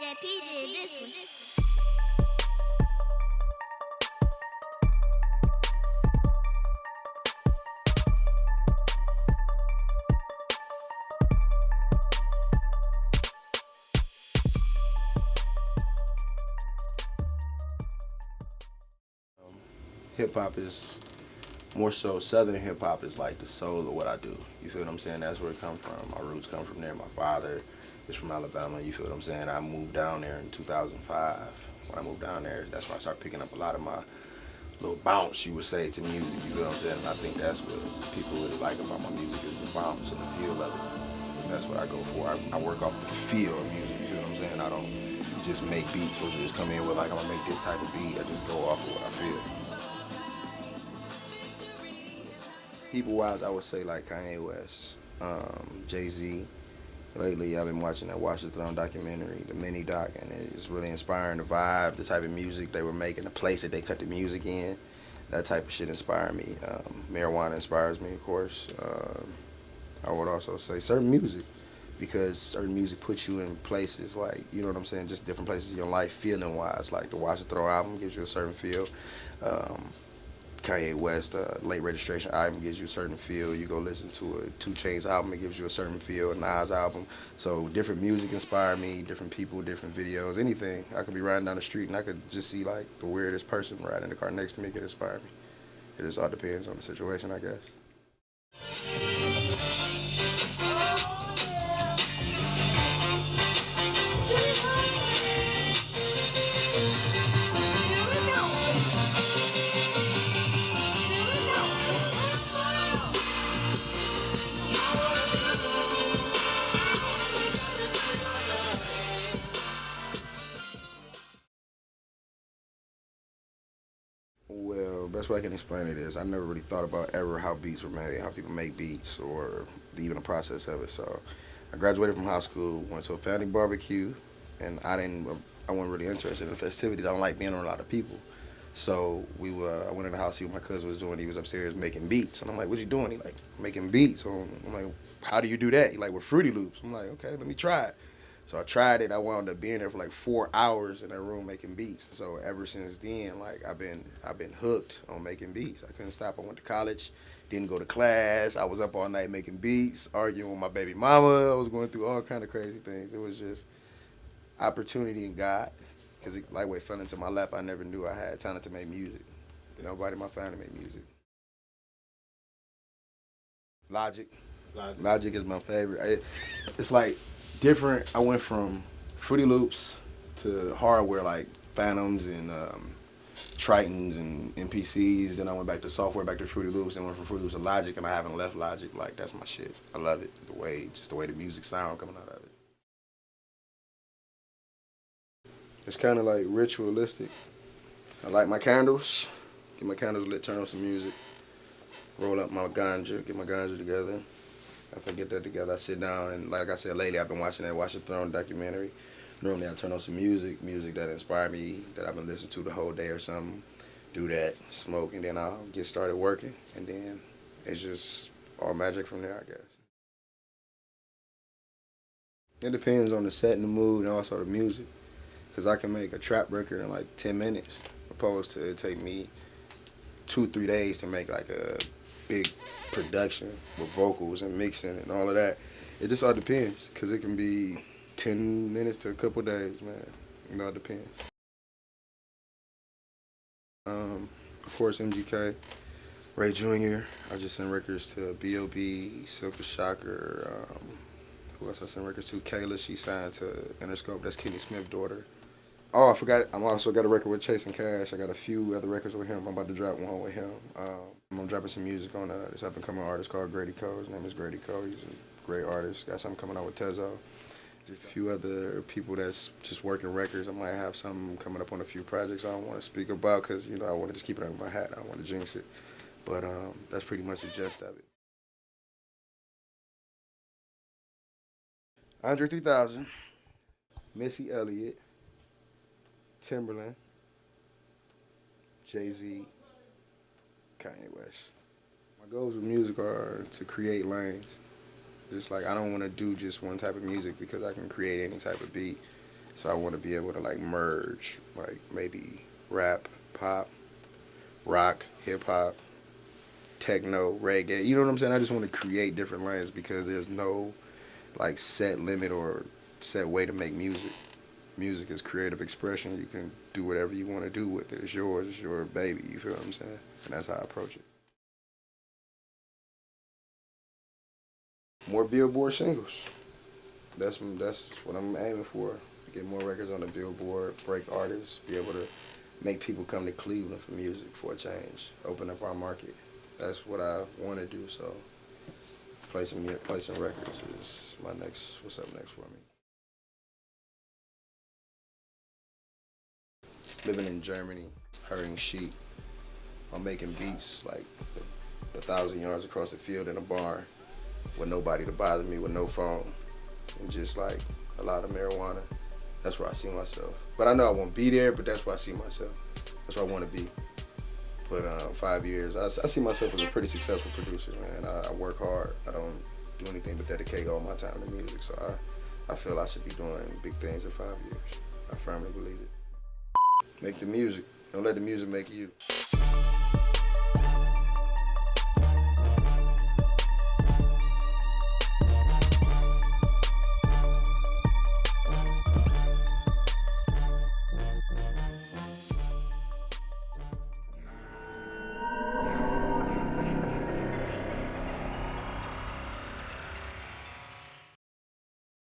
JP did this one. Hip hop is more so Southern hip hop is like the soul of what I do. You feel what I'm saying? That's where it come from. My roots come from there. My father is from Alabama. You feel what I'm saying? I moved down there in 2005. When I moved down there, that's when I started picking up a lot of my little bounce, you would say, to music. You feel what I'm saying? And I think that's what people really like about my music is the bounce and the feel of it. That's what I go for. I work off the feel of music. You feel what I'm saying? I don't just make beats or just come in with like I'm gonna make this type of beat. I just go off of what I feel. People-wise, I would say like Kanye West, Jay-Z. Lately, I've been watching that Watch the Throne documentary, the mini doc, and it's really inspiring. The vibe, the type of music they were making, the place that they cut the music in, that type of shit inspired me. Marijuana inspires me, of course. I would also say certain music, because certain music puts you in places like, you know what I'm saying, just different places in your life, feeling wise. Like the Watch the Throne album gives you a certain feel. Um, Kanye West, Late Registration album gives you a certain feel. You go listen to a 2 Chainz album, it gives you a certain feel. A Nas album. So different music inspire me, different people, different videos, anything. I could be riding down the street and I could just see like the weirdest person riding in the car next to me could inspire me. It just all depends on the situation, I guess. Well, best way I can explain it is I never really thought about ever how beats were made, how people make beats, or even the process of it. So I graduated from high school, went to a family barbecue, and I wasn't really interested in the festivities. I don't like being around a lot of people. So I went in the house, see what my cousin was doing. He was upstairs making beats. And I'm like, what you doing? He like, making beats. So I'm like, how do you do that? He like, with Fruity Loops. I'm like, okay, let me try it. So I tried it. I wound up being there for like 4 hours in that room making beats. So ever since then, like I've been hooked on making beats. I couldn't stop. I went to college, didn't go to class. I was up all night making beats, arguing with my baby mama. I was going through all kind of crazy things. It was just opportunity and God, because it lightweight fell into my lap. I never knew I had talent to make music. Nobody in my family made music. Logic. Logic is my favorite. It's like different. I went from Fruity Loops to hardware like Phantoms and Tritons and MPCs. Then I went back to software, back to Fruity Loops, and went from Fruity Loops to Logic, and I haven't left Logic. Like that's my shit. I love it. Just the way the music sound coming out of it. It's kind of like ritualistic. I light my candles, get my candles lit, turn on some music, roll up my ganja, get my ganja together. After I get that together, I sit down and, like I said, lately I've been watching that Watch the Throne documentary. Normally I turn on some music that inspire me, that I've been listening to the whole day or something. Do that, smoke, and then I'll get started working, and then it's just all magic from there, I guess. It depends on the set and the mood and also the music, because I can make a trap record in like 10 minutes, opposed to it take me 2, 3 days to make like a big production with vocals and mixing and all of that. It just all depends, because it can be 10 minutes to a couple days, man. It all depends. Of course, MGK, Ray Jr. I just sent records to B.O.B., Silk the Shocker. Who else I sent records to? Kayla, she signed to Interscope. That's Kenny Smith's daughter. Oh, I forgot. I'm also got a record with Chasing Cash. I got a few other records with him. I'm about to drop one with him. I'm dropping some music on this up and coming artist called Grady Cole. His name is Grady Cole. He's a great artist. Got something coming out with Tezo. Just a few other people that's just working records. I might have something coming up on a few projects I don't want to speak about because, I want to just keep it under my hat. I don't want to jinx it. But that's pretty much the gist of it. Andre 3000, Missy Elliott, Timberland, Jay-Z, Kanye West. My goals with music are to create lanes. Just like I don't want to do just one type of music because I can create any type of beat. So I want to be able to like merge, like maybe rap, pop, rock, hip hop, techno, reggae. You know what I'm saying? I just want to create different lanes because there's no like set limit or set way to make music. Music is creative expression. You can do whatever you want to do with it. It's yours. It's your baby. You feel what I'm saying? And that's how I approach it. More Billboard singles. That's what I'm aiming for. Get more records on the Billboard, break artists, be able to make people come to Cleveland for music for a change, open up our market. That's what I want to do. So placing records is my next. What's up next for me? Living in Germany, herding sheep. I'm making beats like 1,000 yards across the field in a barn with nobody to bother me, with no phone, and just like a lot of marijuana. That's where I see myself. But I know I won't be there, but that's where I see myself. That's where I want to be. But 5 years, I see myself as a pretty successful producer, man. I work hard. I don't do anything but dedicate all my time to music. So I feel I should be doing big things in 5 years. I firmly believe it. Make the music. Don't let the music make you.